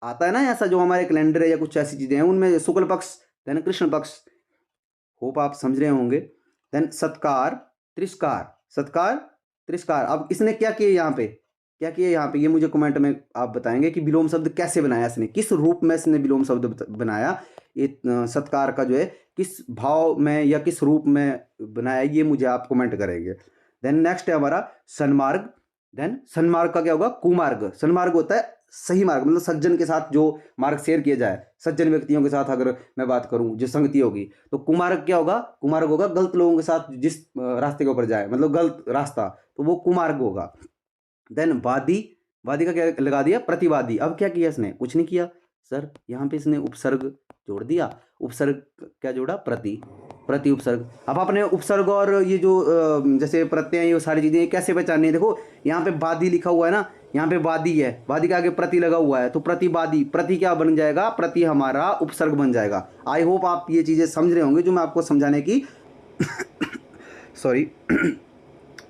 आता है ना, ऐसा जो हमारे कैलेंडर है या कुछ ऐसी चीजें हैं उनमें शुक्ल पक्ष देन कृष्ण पक्ष, होप आप समझ रहे होंगे। देन सत्कार तिरस्कार, सत्कार तिरस्कार। अब इसने क्या किया यहाँ पे? क्या किया यहाँ पे? ये मुझे कमेंट में आप बताएंगे कि विलोम शब्द कैसे बनाया इसने, किस रूप में इसने विलोम शब्द बनाया, ये सत्कार का जो है किस भाव में या किस रूप में बनाया, ये मुझे आप कमेंट करेंगे। देन नेक्स्ट है हमारा सन्मार्ग। देन सन्मार्ग का क्या होगा? कुमार्ग। सन्मार्ग होता है सही मार्ग, मतलब सज्जन के साथ जो मार्ग शेयर किया जाए, सज्जन व्यक्तियों के साथ अगर मैं बात करूं जो संगति होगी, तो कुमार्ग क्या होगा? कुमार्ग होगा गलत लोगों के साथ जिस रास्ते के ऊपर जाए, मतलब गलत रास्ता, तो वो कुमार्ग होगा। देन वादी, वादी का क्या लगा दिया? प्रतिवादी। अब क्या किया इसने? कुछ नहीं किया सर, यहाँ पे इसने उपसर्ग जोड़ दिया। उपसर्ग क्या जोड़ा? प्रति, प्रति उपसर्ग। अब आपने उपसर्ग और ये जो जैसे प्रत्यय, ये सारी चीजें कैसे पहचाननी है? देखो यहाँ पे वादी लिखा हुआ है ना, यहाँ पे वादी है, वादी के आगे प्रति लगा हुआ है, तो प्रतिवादी, प्रति क्या बन जाएगा? प्रति हमारा उपसर्ग बन जाएगा। आई होप आप ये चीजें समझ रहे होंगे जो मैं आपको समझाने की सॉरी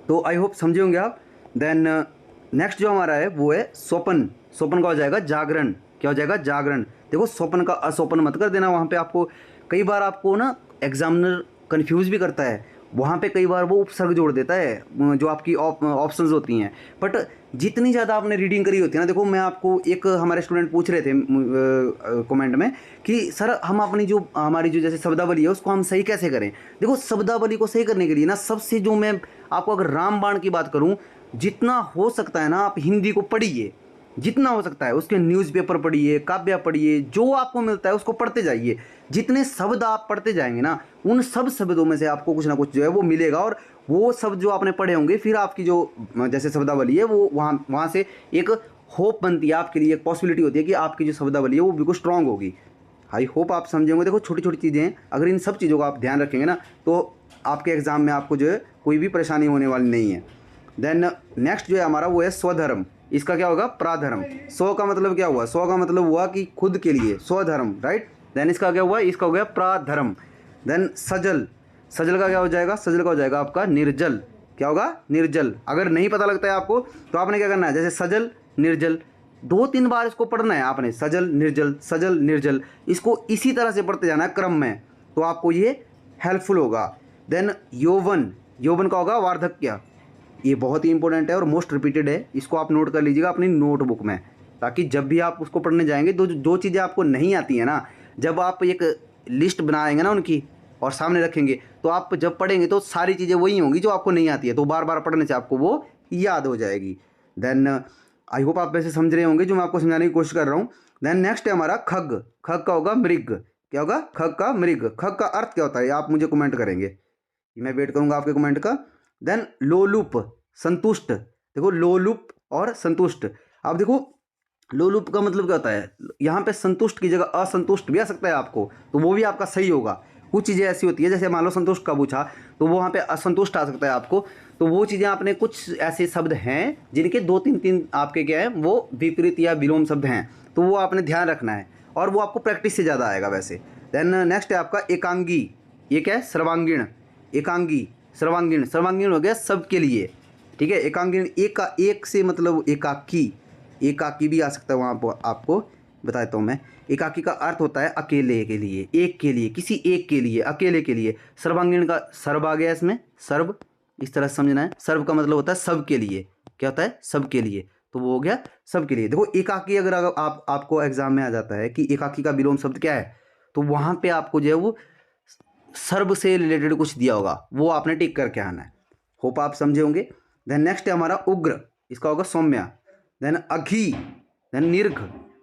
तो आई होप समझे होंगे आप। देन नेक्स्ट जो हमारा है वो है स्वपन। स्वपन का हो जाएगा जागरण। क्या हो जाएगा? जागरण। देखो स्वपन का अस्वपन मत कर देना, वहाँ पे आपको कई बार आपको ना एग्जामिनर कंफ्यूज भी करता है, वहाँ पे कई बार वो उपसर्ग जोड़ देता है जो आपकी ऑप्शंस होती हैं, बट जितनी ज़्यादा आपने रीडिंग करी होती है ना, देखो मैं आपको एक हमारे स्टूडेंट पूछ रहे थे कमेंट में कि सर हम अपनी जो हमारी जो जैसे शब्दावली है उसको हम सही कैसे करें। देखो शब्दावली को सही करने के लिए ना सबसे जो मैं आपको अगर रामबाण की बात करूँ, जितना हो सकता है ना आप हिंदी को पढ़िए, जितना हो सकता है उसके न्यूज़पेपर पढ़िए, काव्य पढ़िए, जो आपको मिलता है उसको पढ़ते जाइए। जितने शब्द आप पढ़ते जाएंगे ना, उन सब शब्दों में से आपको कुछ ना कुछ जो है वो मिलेगा, और वो शब्द जो आपने पढ़े होंगे फिर आपकी जो जैसे शब्दावली है वो वहाँ से एक होप बनती है आपके लिए, एक पॉसिबिलिटी होती है कि आपकी जो शब्दावली है वो बिल्कुल स्ट्रांग होगी। आई होप आप समझेंगे। देखो छोटी छोटी चीज़ें हैं, अगर इन सब चीज़ों का आप ध्यान रखेंगे ना तो आपके एग्ज़ाम में आपको जो है कोई भी परेशानी होने वाली नहीं है। देन नेक्स्ट जो है हमारा वो है स्वधर्म। इसका क्या होगा? प्राधर्म। स्व का मतलब क्या हुआ? स्व का मतलब हुआ कि खुद के लिए, स्वधर्म, राइट। देन इसका क्या हुआ? इसका हो गया प्राधर्म। देन सजल, सजल का क्या हो जाएगा? सजल का हो जाएगा आपका निर्जल। क्या होगा? निर्जल। अगर नहीं पता लगता है आपको तो आपने क्या करना है, जैसे सजल निर्जल 2-3 बार इसको पढ़ना है आपने, सजल निर्जल, सजल निर्जल, इसको इसी तरह से पढ़ते जाना है क्रम में, तो आपको ये हेल्पफुल होगा। देन यौवन, यौवन का होगा वार्धक्य। ये बहुत ही इंपॉर्टेंट है और मोस्ट रिपीटेड है, इसको आप नोट कर लीजिएगा अपनी नोटबुक में, ताकि जब भी आप उसको पढ़ने जाएंगे तो जो चीज़ें आपको नहीं आती हैं ना, जब आप एक लिस्ट बनाएंगे ना उनकी और सामने रखेंगे, तो आप जब पढ़ेंगे तो सारी चीज़ें वही होंगी जो आपको नहीं आती है, तो बार बार पढ़ने से आपको वो याद हो जाएगी। देन आई होप आप वैसे समझ रहे होंगे जो मैं आपको समझाने की कोशिश कर रहा हूँ। देन नेक्स्ट है हमारा खग। खग का होगा मृग। क्या होगा? खग का मृग। खग का अर्थ क्या होता है आप मुझे कमेंट करेंगे। कि मैं वेट करूंगा आपके कमेंट का। देन लोलुप, संतुष्ट। देखो लोलुप और संतुष्ट, अब देखो लोलुप का मतलब क्या होता है, यहाँ पे संतुष्ट की जगह असंतुष्ट भी आ सकता है आपको, तो वो भी आपका सही होगा। कुछ चीज़ें ऐसी होती है, जैसे मान लो संतुष्ट का पूछा तो वो वहाँ पे असंतुष्ट आ सकता है आपको, तो वो चीज़ें आपने, कुछ ऐसे शब्द हैं जिनके दो तीन तीन आपके क्या है वो विपरीत या विलोम शब्द हैं, तो वो आपने ध्यान रखना है और वो आपको प्रैक्टिस से ज़्यादा आएगा वैसे। देन नेक्स्ट है आपका एकांगी, ये क्या है, सर्वांगीण। एकांगी, सर्वांगीण, सर्वांगीण हो गया सबके लिए, ठीक है। एकांगीण एक का एक से मतलब एकाकी, एकाकी भी आ सकता है वहाँ पर, आपको बता देता हूँ मैं। एकाकी का अर्थ होता है अकेले के लिए, एक के लिए, किसी एक के लिए, अकेले के लिए। सर्वांगीण का सर्व आ गया इसमें, सर्व, इस तरह से समझना है। सर्व का मतलब होता है सब के लिए, क्या होता है, सब के लिए, तो वो हो गया सब के लिए। देखो एकाकी अगर आपको एग्जाम में आ जाता है कि एकाकी का विलोम शब्द क्या है, तो वहाँ पे आपको जो है वो सर्व से रिलेटेड कुछ दिया होगा, वो आपने टिक करके आना है। होप आप समझे होंगे। देन नेक्स्ट है हमारा उग्र, इसका होगा सौम्य। देन अघी, देन निर्घ।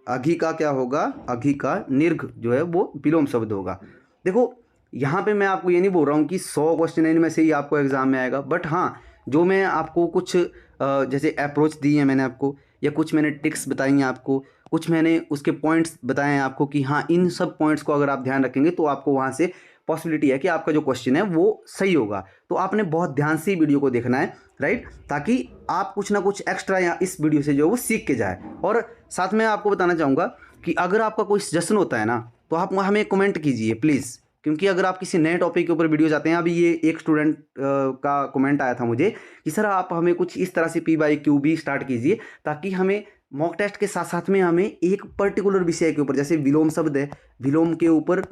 अघी का क्या होगा, अघी का निर्घ जो है वो विलोम शब्द होगा। देखो यहाँ पे मैं आपको ये नहीं बोल रहा हूँ कि 100 क्वेश्चन इनमें से ही आपको एग्जाम में आएगा, बट हाँ जो मैं आपको कुछ जैसे अप्रोच दी है मैंने आपको, या कुछ मैंने टिक्स बताई हैं आपको, कुछ मैंने उसके पॉइंट्स बताए हैं आपको कि हाँ इन सब पॉइंट्स को अगर आप ध्यान रखेंगे तो आपको वहाँ से पॉसिबिलिटी है कि आपका जो क्वेश्चन है वो सही होगा। तो आपने बहुत ध्यान से वीडियो को देखना है, राइट, ताकि आप कुछ ना कुछ एक्स्ट्रा या इस वीडियो से जो है वो सीख के जाए। और साथ में आपको बताना चाहूँगा कि अगर आपका कोई सजेशन होता है ना, तो आप हमें कमेंट कीजिए प्लीज़, क्योंकि अगर आप किसी नए टॉपिक के ऊपर वीडियो चाहते हैं, अभी ये एक स्टूडेंट का कमेंट आया था मुझे कि सर आप हमें कुछ इस तरह से PYQ भी स्टार्ट कीजिए, ताकि हमें मॉक टेस्ट के साथ साथ में हमें एक पर्टिकुलर विषय के ऊपर, जैसे विलोम शब्द है, विलोम के ऊपर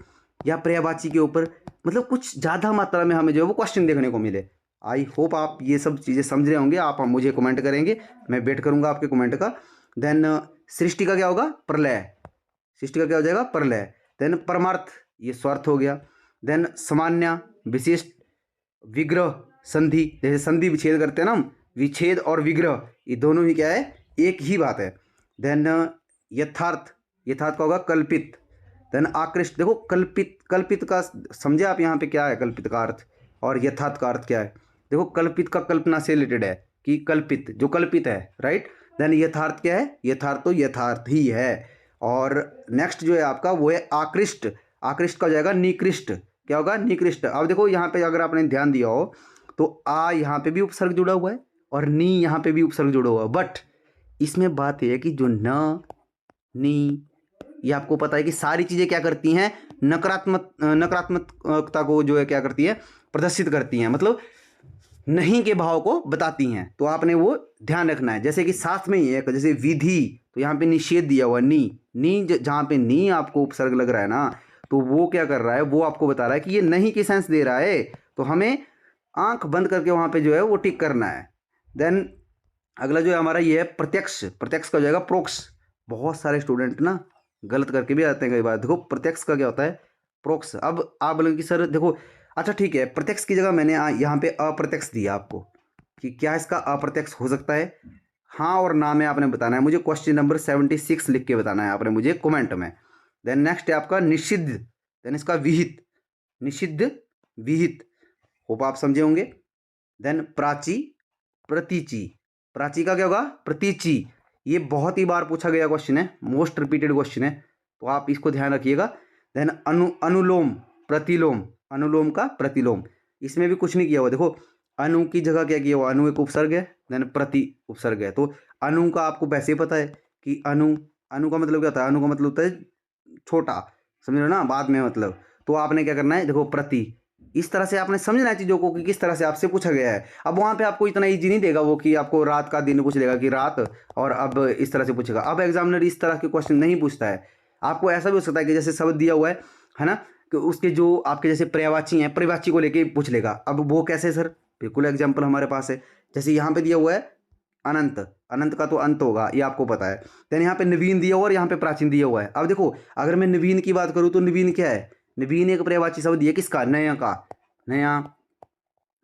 या पर्यायवाची के ऊपर, मतलब कुछ ज़्यादा मात्रा में हमें जो है वो क्वेश्चन देखने को मिले। आई होप आप ये सब चीज़ें समझ रहे होंगे। आप मुझे कमेंट करेंगे, मैं वेट करूँगा आपके कमेंट का। देन सृष्टि का क्या होगा, प्रलय। सृष्टि का क्या हो जाएगा, प्रलय। देन परमार्थ, ये स्वार्थ हो गया। देन सामान्य, विशिष्ट, विग्रह, संधि, जैसे संधि विच्छेद करते हैं ना हम, विच्छेद और विग्रह ये दोनों ही क्या है, एक ही बात है। देन यथार्थ, यथार्थ का होगा कल्पित। देन आकृष्ट, देखो कल्पित, कल्पित का समझे आप यहाँ पे क्या है कल्पित का अर्थ, और यथार्थ का अर्थ क्या है। देखो कल्पित का कल्पना से रिलेटेड है कि कल्पित जो कल्पित है, राइट। देन यथार्थ क्या है, यथार्थ तो यथार्थ ही है। और नेक्स्ट जो है आपका वो है आकृष्ट। आकृष्ट का हो जाएगा निकृष्ट, क्या होगा, निकृष्ट। अब देखो यहाँ पे अगर आपने ध्यान दिया हो तो आ यहाँ पे भी उपसर्ग जुड़ा हुआ है और नी यहाँ पे भी उपसर्ग जुड़ा हुआ है, बट इसमें बात यह है कि जो न, नी, ये आपको पता है कि सारी चीज़ें क्या करती हैं, नकारात्मकता को जो है क्या करती है, प्रदर्शित करती हैं, मतलब नहीं के भाव को बताती हैं। तो आपने वो ध्यान रखना है। जैसे कि साथ में ही है, जैसे विधि, तो यहाँ पे निषेध दिया हुआ नी, नी जहाँ पे नी आपको उपसर्ग लग रहा है ना, तो वो क्या कर रहा है, वो आपको बता रहा है कि ये नहीं की सेंस दे रहा है, तो हमें आंख बंद करके वहाँ पे जो है वो टिक करना है। देन अगला जो है हमारा ये है प्रत्यक्ष। प्रत्यक्ष का हो जाएगा प्रोक्ष। बहुत सारे स्टूडेंट ना गलत करके भी आते हैं कई बार। देखो प्रत्यक्ष का क्या होता है, प्रोक्ष। अब आप बोलेंगे कि सर देखो, अच्छा ठीक है, प्रत्यक्ष की जगह मैंने यहाँ पे अप्रत्यक्ष दिया आपको, कि क्या इसका अप्रत्यक्ष हो सकता है, हाँ और ना में आपने बताना है मुझे। क्वेश्चन नंबर 76 लिख के बताना है आपने मुझे कमेंट में। देन नेक्स्ट है आपका निषिद्ध, देन इसका विहित, निषिद्ध, विहित, होप आप समझे होंगे। देन प्राची, प्रतीची। प्राची का क्या होगा, प्रतीची। ये बहुत ही बार पूछा गया क्वेश्चन है, मोस्ट रिपीटेड क्वेश्चन है, तो आप इसको ध्यान रखिएगा। देन अनुलोम, प्रतिलोम, अनुलोम का प्रतिलोम, इसमें भी कुछ नहीं किया हुआ। देखो अनु की जगह क्या किया हुआ, अनु एक उपसर्ग है, देन प्रति उपसर्ग है। तो अनु का आपको वैसे ही पता है कि अनु, अनु का मतलब क्या होता है, अनु का मतलब होता है छोटा, समझ रहे हो ना, बाद में मतलब। तो आपने क्या करना है, देखो प्रति, इस तरह से आपने समझना है चीज़ों को कि किस तरह से आपसे पूछा गया है। अब वहाँ पे आपको इतना इजी नहीं देगा वो कि आपको रात का दिन पूछ लेगा कि रात, और अब इस तरह से पूछेगा। अब एग्जामिनर इस तरह के क्वेश्चन नहीं पूछता है। आपको ऐसा भी हो सकता है कि जैसे शब्द दिया हुआ है ना, कि उसके जो आपके जैसे पर्यायवाची हैं, पर्यायवाची को लेके पूछ लेगा। अब वो कैसे सर, बिल्कुल एग्जाम्पल हमारे पास है। जैसे यहाँ पे दिया हुआ है अनंत, अनंत का तो अंत होगा, ये आपको पता है। देन यहाँ पे नवीन दिया हुआ और यहाँ पे प्राचीन दिया हुआ है। अब देखो अगर मैं नवीन की बात करूँ तो नवीन क्या है, नवीन एक पर्यायवाची शब्द है किसका, नया का, नया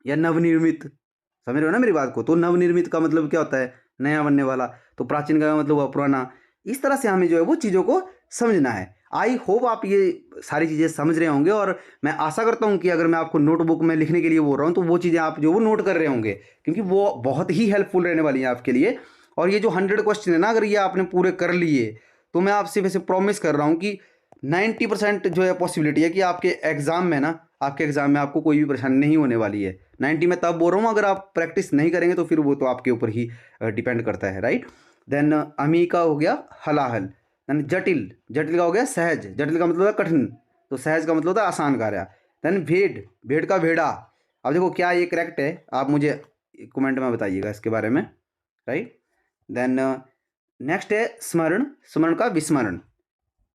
या नवनिर्मित, समझ रहे हो ना मेरी बात को। तो नवनिर्मित का मतलब क्या होता है, नया बनने वाला। तो प्राचीन का मतलब हुआ पुराना। इस तरह से हमें जो है वो चीज़ों को समझना है। आई होप आप ये सारी चीज़ें समझ रहे होंगे, और मैं आशा करता हूँ कि अगर मैं आपको नोटबुक में लिखने के लिए बोल रहा हूँ तो वो चीज़ें आप जो वो नोट कर रहे होंगे, क्योंकि वो बहुत ही हेल्पफुल रहने वाली हैं आपके लिए। और ये जो 100 क्वेश्चन है ना, अगर ये आपने पूरे कर लिए तो मैं आपसे वैसे प्रॉमिस कर रहा हूँ कि 90% जो है पॉसिबिलिटी है कि आपके एग्ज़ाम में ना, आपके एग्ज़ाम में आपको कोई भी परेशानी नहीं होने वाली है। 90 में तब बोल रहा हूँ, अगर आप प्रैक्टिस नहीं करेंगे तो फिर वो तो आपके ऊपर ही डिपेंड करता है, राइट। देन अमी का हो गया हलाहल। देन जटिल, जटिल का हो गया सहज, जटिल का मतलब है कठिन, तो सहज का मतलब होता है आसान कार्य। देन भेड़, भेड़ का भेड़ा। अब देखो क्या ये करेक्ट है, आप मुझे कमेंट में बताइएगा इसके बारे में, राइट। देन नेक्स्ट है स्मरण, स्मरण का विस्मरण।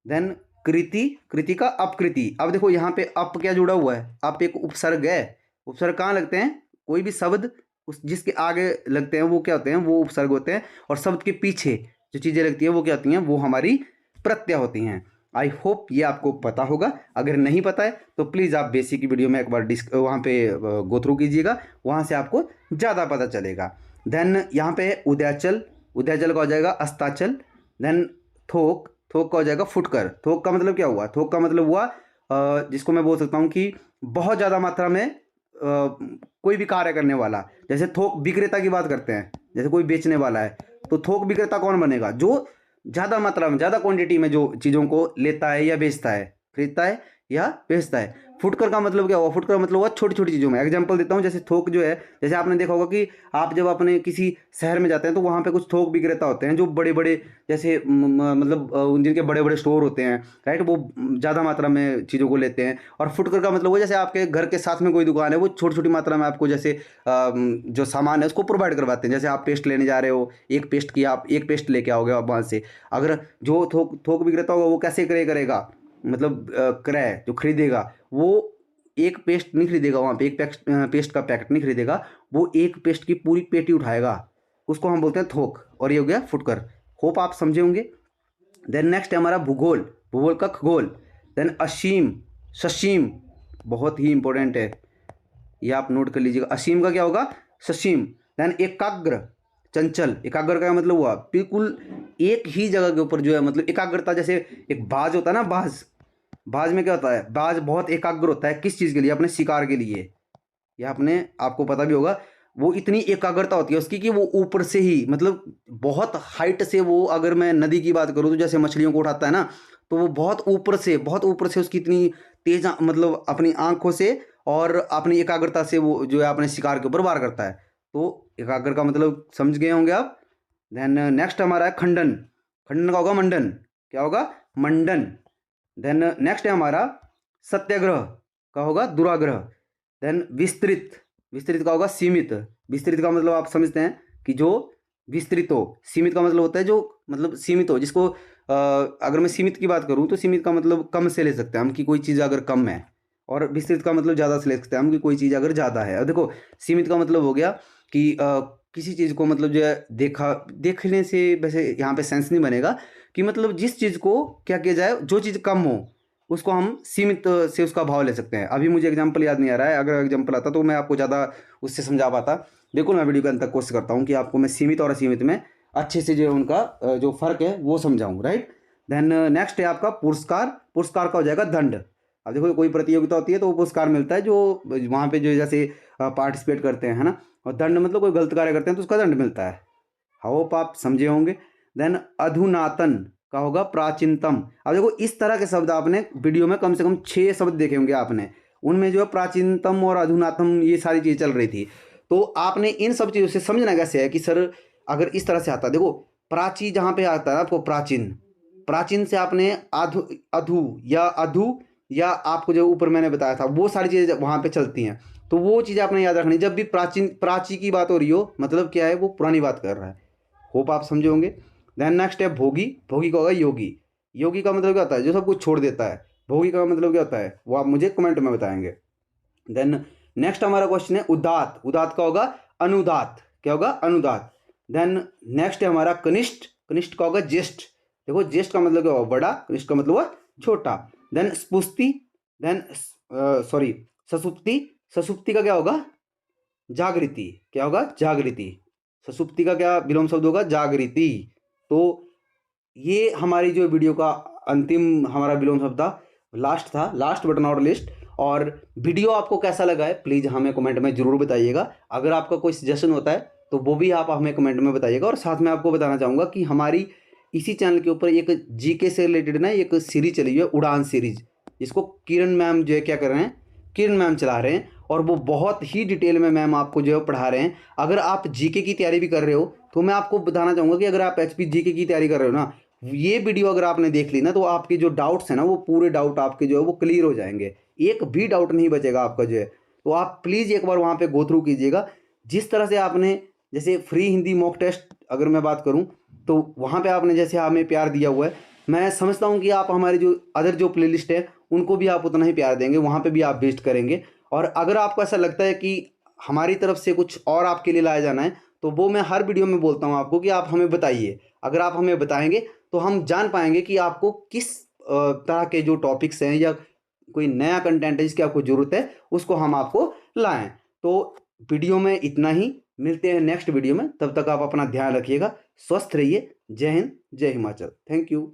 देन कृति, कृति का अपकृति। अब देखो यहाँ पे अप क्या जुड़ा हुआ है, अप एक उपसर्ग है। उपसर्ग कहाँ लगते हैं, कोई भी शब्द उस जिसके आगे लगते हैं वो क्या होते हैं, वो उपसर्ग होते हैं। और शब्द के पीछे जो चीज़ें लगती हैं वो क्या होती हैं, वो हमारी प्रत्यय होती हैं। आई होप ये आपको पता होगा। अगर नहीं पता है तो प्लीज़ आप बेसिक की वीडियो में एक बार वहाँ पे गो थ्रू कीजिएगा, वहाँ से आपको ज़्यादा पता चलेगा। देन यहाँ पे उदयाचल, उदयाचल का हो जाएगा अस्ताचल। देन थोक, थोक का हो जाएगा फुटकर। थोक का मतलब क्या हुआ, थोक का मतलब हुआ जिसको मैं बोल सकता हूँ कि बहुत ज़्यादा मात्रा में कोई भी कार्य करने वाला। जैसे थोक विक्रेता की बात करते हैं, जैसे कोई बेचने वाला है तो थोक विक्रेता कौन बनेगा, जो ज़्यादा मात्रा में, ज़्यादा क्वांटिटी में जो चीज़ों को लेता है या बेचता है, खरीदता है या बेचता है। फुटकर का मतलब क्या हुआ, फुटकर का मतलब हुआ छोटी छोटी चीज़ों में। एग्जांपल देता हूँ, जैसे थोक जो है, जैसे आपने देखा होगा कि आप जब अपने किसी शहर में जाते हैं तो वहाँ पे कुछ थोक विक्रेता होते हैं जो बड़े बड़े, जैसे मतलब जिनके बड़े बड़े स्टोर होते हैं, राइट, वो ज़्यादा मात्रा में चीज़ों को लेते हैं। और फुटकर का मतलब वो जैसे आपके घर के साथ में कोई दुकान है, वो छोटी छोटी मात्रा में आपको जैसे जो सामान है उसको प्रोवाइड करवाते हैं। जैसे आप पेस्ट लेने जा रहे हो, एक पेस्ट की आप एक पेस्ट लेके आओगे आप वहाँ से, अगर जो थोक थोक विक्रेता होगा वो कैसे करेगा, मतलब क्रय जो खरीदेगा वो एक पेस्ट नहीं खरीदेगा, वहाँ पे एक पेस्ट का पैकेट नहीं खरीदेगा, वो एक पेस्ट की पूरी पेटी उठाएगा, उसको हम बोलते हैं थोक। और ये हो गया फुटकर। होप आप समझे होंगे। देन नेक्स्ट है हमारा भूगोल, भूगोल का खगोल। देन असीम, ससीम, बहुत ही इंपॉर्टेंट है, ये आप नोट कर लीजिएगा। असीम का क्या होगा, ससीम। देन एकाग्र, चंचल। एकाग्र का मतलब हुआ बिल्कुल एक ही जगह के ऊपर जो है, मतलब एकाग्रता। जैसे एक बाज होता है ना, बाज, बाज में क्या होता है, बाज बहुत एकाग्र होता है किस चीज़ के लिए, अपने शिकार के लिए। या अपने, आपको पता भी होगा, वो इतनी एकाग्रता होती है उसकी कि वो ऊपर से ही, मतलब बहुत हाइट से, वो अगर मैं नदी की बात करूँ तो जैसे मछलियों को उठाता है ना, तो वो बहुत ऊपर से, बहुत ऊपर से उसकी इतनी तेज मतलब अपनी आंखों से और अपनी एकाग्रता से वो जो है अपने शिकार के ऊपर वार करता है। तो एकाग्र का मतलब समझ गए होंगे आप। देन नेक्स्ट हमारा है खंडन, खंडन का होगा मंडन, क्या होगा, मंडन। देन नेक्स्ट है हमारा सत्याग्रह, का होगा दुराग्रह। देन विस्तृत, विस्तृत का होगा सीमित। विस्तृत का मतलब आप समझते हैं कि जो विस्तृत हो। सीमित का मतलब होता है जो मतलब सीमित हो, जिसको अगर मैं सीमित की बात करूं तो सीमित का मतलब कम से ले सकते हैं हम, कि कोई चीज़ अगर कम है। और विस्तृत का मतलब ज़्यादा से ले सकते हैं हम, कि कोई चीज़ अगर ज़्यादा है। और देखो सीमित का मतलब हो गया कि किसी चीज़ को मतलब जो है देखने से वैसे यहाँ पे सेंस नहीं बनेगा, कि मतलब जिस चीज़ को क्या किया जाए, जो चीज़ कम हो उसको हम सीमित से उसका भाव ले सकते हैं। अभी मुझे एग्जांपल याद नहीं आ रहा है, अगर एग्जांपल आता तो मैं आपको ज़्यादा उससे समझा पाता। बिल्कुल, मैं वीडियो के अंत तक कोशिश करता हूँ कि आपको मैं सीमित और असीमित में अच्छे से जो उनका जो फ़र्क है वो समझाऊँ, राइट। देन नेक्स्ट है आपका पुरस्कार, पुरस्कार का हो जाएगा दंड। अब देखो कोई प्रतियोगिता होती है तो वो पुरस्कार मिलता है जो वहाँ पे जो जैसे पार्टिसिपेट करते हैं, है ना। और दंड मतलब कोई गलत कार्य करते हैं तो उसका दंड मिलता है। होप आप समझे होंगे। देन अधुनातन का होगा प्राचीनतम। अब देखो इस तरह के शब्द आपने वीडियो में कम से कम 6 शब्द देखे होंगे आपने, उनमें जो है प्राचीनतम और अधुनातम ये सारी चीज़ चल रही थी। तो आपने इन सब चीज़ों से समझना कैसे है कि सर अगर इस तरह से आता, देखो प्राची जहाँ पे आता है आपको प्राचीन, प्राचीन से आपने अधु, अधु या आपको जो ऊपर मैंने बताया था वो सारी चीज़ें वहाँ पे चलती हैं। तो वो चीज़ आपने याद रखनी, जब भी प्राचीन प्राची की बात हो रही हो मतलब क्या है, वो पुरानी बात कर रहा है। होप आप समझे होंगे। देन नेक्स्ट है भोगी, भोगी का होगा योगी। योगी का मतलब क्या होता है, जो सब कुछ छोड़ देता है। भोगी का मतलब क्या होता है वो आप मुझे कमेंट में बताएंगे। देन नेक्स्ट हमारा क्वेश्चन है उदात, उदात का होगा अनुदात, क्या होगा, अनुदात। देन नेक्स्ट है हमारा कनिष्ठ, कनिष्ठ का होगा ज्येष्ठ। देखो ज्येष्ठ का मतलब क्या होगा, बड़ा, कनिष्ठ का मतलब हुआ छोटा। देन स्पुस्ति, देन सॉरी ससुप्ति, ससुप्ति का क्या होगा, जागृति, क्या होगा, जागृति। ससुप्ति का क्या विलोम शब्द होगा, जागृति। तो ये हमारी जो वीडियो का अंतिम हमारा विलोम शब्द था, लास्ट बट नॉट लिस्ट। और वीडियो आपको कैसा लगा है प्लीज़ हमें कमेंट में ज़रूर बताइएगा। अगर आपका कोई सजेशन होता है तो वो भी आप हमें कमेंट में बताइएगा। और साथ में आपको बताना चाहूँगा कि हमारी इसी चैनल के ऊपर एक जीके से रिलेटेड ना एक सीरीज चली हुई है, उड़ान सीरीज, जिसको किरण मैम जो है क्या कर रहे हैं, किरण मैम चला रहे हैं। और वो बहुत ही डिटेल में मैम आपको जो है पढ़ा रहे हैं। अगर आप जीके की तैयारी भी कर रहे हो तो मैं आपको बताना चाहूँगा कि अगर आप एचपी जीके की तैयारी कर रहे हो ना, ये वीडियो अगर आपने देख ली ना तो आपके जो डाउट्स हैं ना वो पूरे डाउट आपके जो है वो क्लियर हो जाएंगे, एक भी डाउट नहीं बचेगा आपका जो है। तो आप प्लीज़ एक बार वहाँ पे गो थ्रू कीजिएगा। जिस तरह से आपने जैसे फ्री हिंदी मॉक टेस्ट अगर मैं बात करूँ तो वहाँ पे आपने जैसे हमें प्यार दिया हुआ है, मैं समझता हूँ कि आप हमारे जो अदर जो प्लेलिस्ट है उनको भी आप उतना ही प्यार देंगे, वहाँ पे भी आप बेस्ट करेंगे। और अगर आपको ऐसा लगता है कि हमारी तरफ से कुछ और आपके लिए लाया जाना है तो वो मैं हर वीडियो में बोलता हूँ आपको कि आप हमें बताइए। अगर आप हमें बताएंगे तो हम जान पाएंगे कि आपको किस तरह के जो टॉपिक्स हैं या कोई नया कंटेंट है जिसकी आपको ज़रूरत है उसको हम आपको लाएं। तो वीडियो में इतना ही, मिलते हैं नेक्स्ट वीडियो में, तब तक आप अपना ध्यान रखिएगा, स्वस्थ रहिए। जय हिंद, जय हिमाचल, थैंक यू।